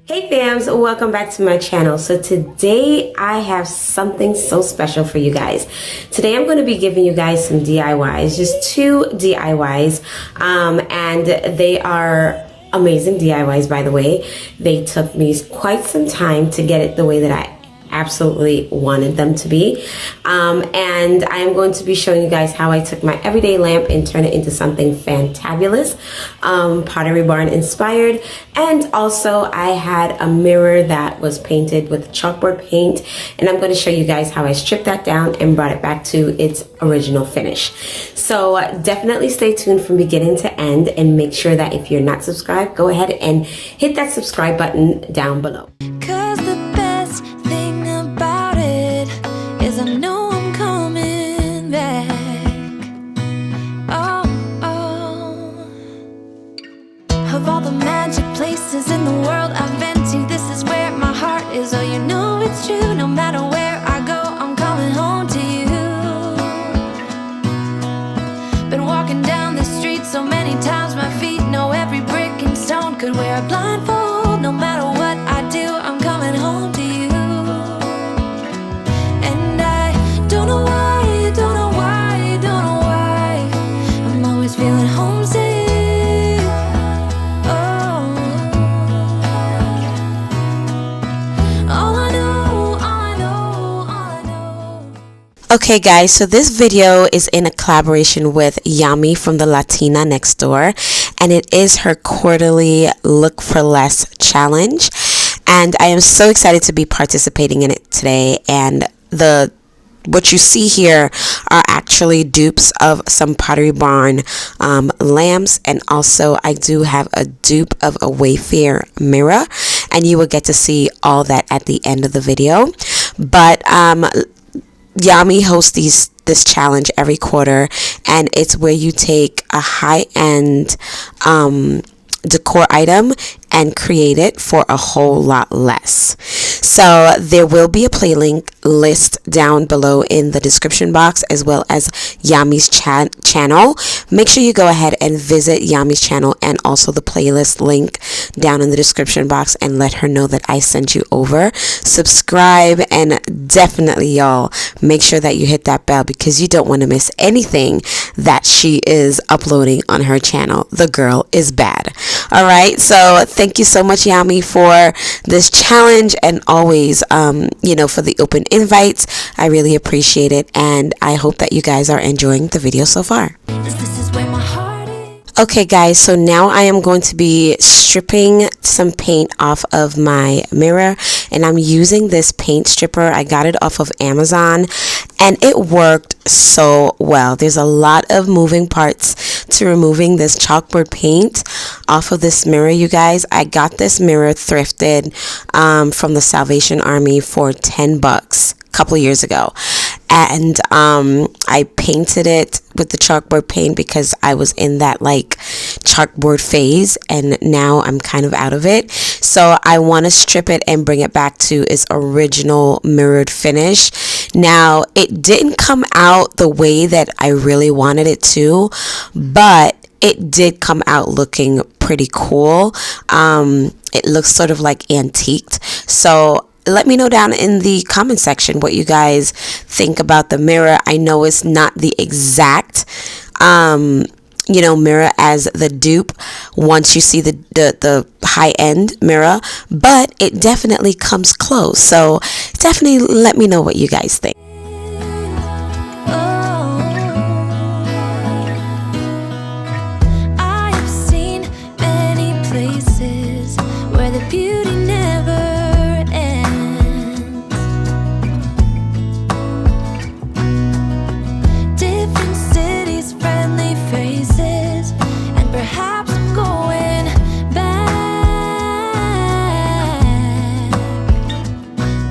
Hey fams, welcome back to my channel. So today I have something so special for you guys. Today I'm going to be giving you guys some DIYs, just 2 DIYs, and they are amazing DIYs, by the way. They took me quite some time to get it the way that I absolutely wanted them to be, and I am going to be showing you guys how I took my everyday lamp and turned it into something fantabulous, Pottery Barn inspired. And also I had a mirror that was painted with chalkboard paint, and I'm going to show you guys how I stripped that down and brought it back to its original finish. So definitely stay tuned from beginning to end, and make sure that if you're not subscribed, go ahead and hit that subscribe button down below. I know I'm coming back. Of all the magic places in the world I've been to, this is where my heart is. Oh, you know it's true. No matter where I go, I'm coming home to you. Been walking down the street so many times, my feet know every brick and stone. Could wear a blindfold. No matter what I do, I'm coming home to you. Okay guys, so this video is in a collaboration with Yami from the Latina next door, and it is her quarterly Look for Less challenge, and I am so excited to be participating in it today. And what you see here are actually dupes of some Pottery Barn lamps, and also I do have a dupe of a Wayfair mirror, and you will get to see all that at the end of the video. But Yami hosts this challenge every quarter, and it's where you take a high-end decor item and create it for a whole lot less. So there will be a playlist down below in the description box, as well as Yami's channel. Make sure you go ahead and visit Yami's channel and also the playlist link down in the description box, and let her know that I sent you over. Subscribe, and definitely y'all make sure that you hit that bell, because you don't want to miss anything that she is uploading on her channel. The girl is bad. All right, so thank you so much, Yami, for this challenge, and always for the open invites. I really appreciate it, and I hope that you guys are enjoying the video so far. Okay guys, so now I am going to be stripping some paint off of my mirror, and I'm using this paint stripper. I got it off of Amazon, and it worked so well. There's a lot of moving parts to removing this chalkboard paint off of this mirror, you guys. I got this mirror thrifted from the Salvation Army for $10 a couple years ago, and I painted it with the chalkboard paint because I was in that like chalkboard phase, and now I'm kind of out of it. So I want to strip it and bring it back to its original mirrored finish. Now it didn't come out the way that I really wanted it to, but it did come out looking pretty cool. It looks sort of like antiqued. So let me know down in the comment section what you guys think about the mirror. I know it's not the exact mirror as the dupe once you see the high-end mirror, but it definitely comes close. So definitely let me know what you guys think. I've seen many places where the beauty never ends. Different cities, friendly faces, and perhaps I'm going back.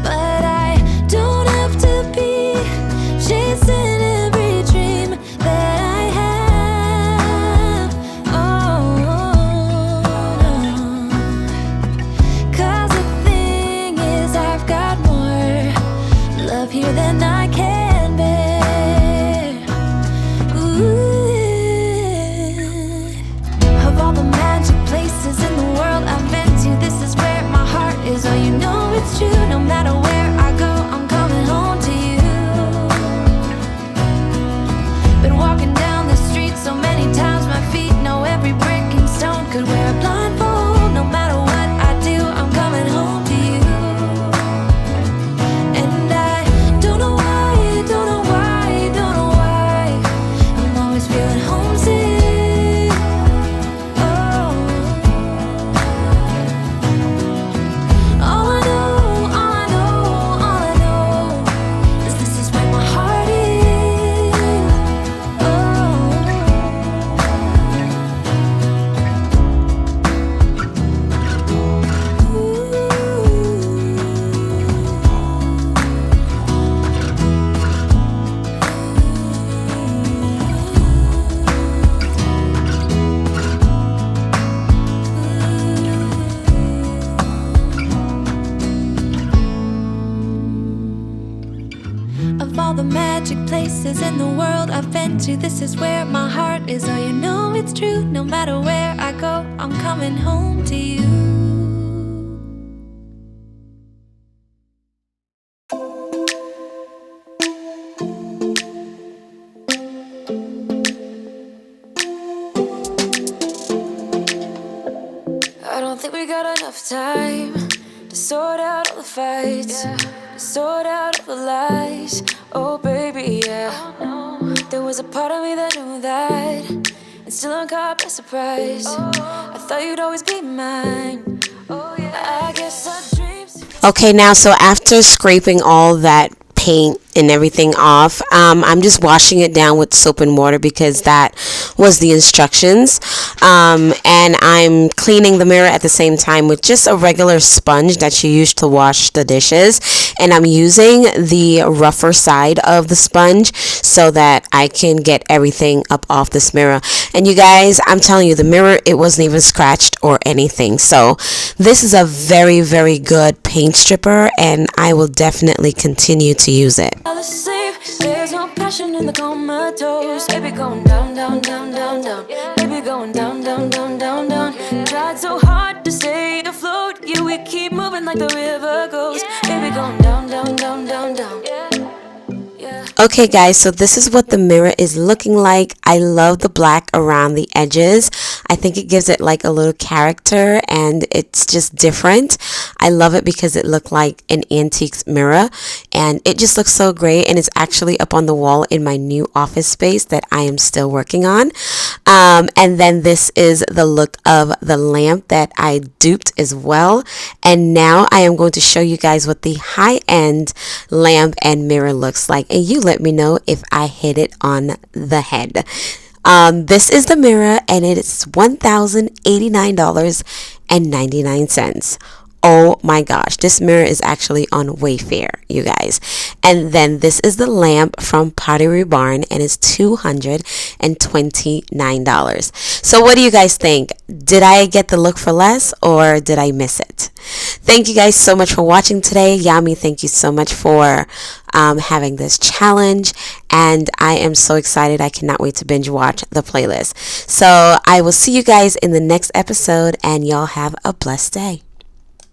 But I don't have to be all the magic places in the world I've been to, this is where my heart is. Oh, you know it's true. No matter where I go, I'm coming home to you. I don't think we got enough time to sort out all the fights, to sort out all the lies. Oh baby, yeah. There was a part of me that knew that, and still I'm caught by surprise. I thought you'd always be mine. I guess our dreams. Okay, now so after scraping all that paint and everything off, I'm just washing it down with soap and water because that was the instructions, and I'm cleaning the mirror at the same time with just a regular sponge that you use to wash the dishes, and I'm using the rougher side of the sponge so that I can get everything up off this mirror. And you guys, I'm telling you, the mirror, it wasn't even scratched or anything. So this is a very, very good paint stripper, and I will definitely continue to use it. There's no passion in the comatose. Baby going down, down, down, down, down. Baby going down, down, down, down, down. Tried so hard to stay afloat. Yeah, we keep moving like the river goes. Baby going down, down, down, down, down. Okay guys, so this is what the mirror is looking like. I love the black around the edges. I think it gives it like a little character and it's just different. I love it because it looked like an antique mirror and it just looks so great, and it's actually up on the wall in my new office space that I am still working on. And then this is the look of the lamp that I duped as well. And now I am going to show you guys what the high-end lamp and mirror looks like, and you let me know if I hit it on the head. This is the mirror and it is $1,089.99. Oh my gosh, this mirror is actually on Wayfair, you guys. And then this is the lamp from Pottery and it's $229. So what do you guys think? Did I get the look for less or did I miss it? Thank you guys so much for watching today. Yami, thank you so much for having this challenge, and I am so excited. I cannot wait to binge watch the playlist. So I will see you guys in the next episode, and y'all have a blessed day.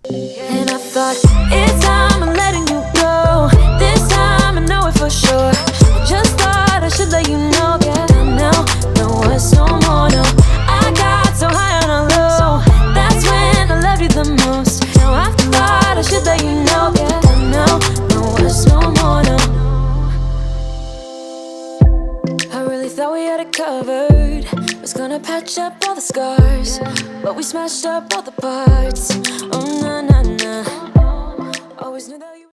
And I thought, it's time I'm letting you go. This time I know it for sure. I just thought I should let you know. Yeah, now, no, it's no more, no. I got so high on a low. That's when I love you the most. Now I thought I should let you know. Yeah, now, no, it's no more, no. I really thought we had it covered. Was gonna patch up all the scars, but we smashed up all the parts. Oh, na, na, na. Always knew that you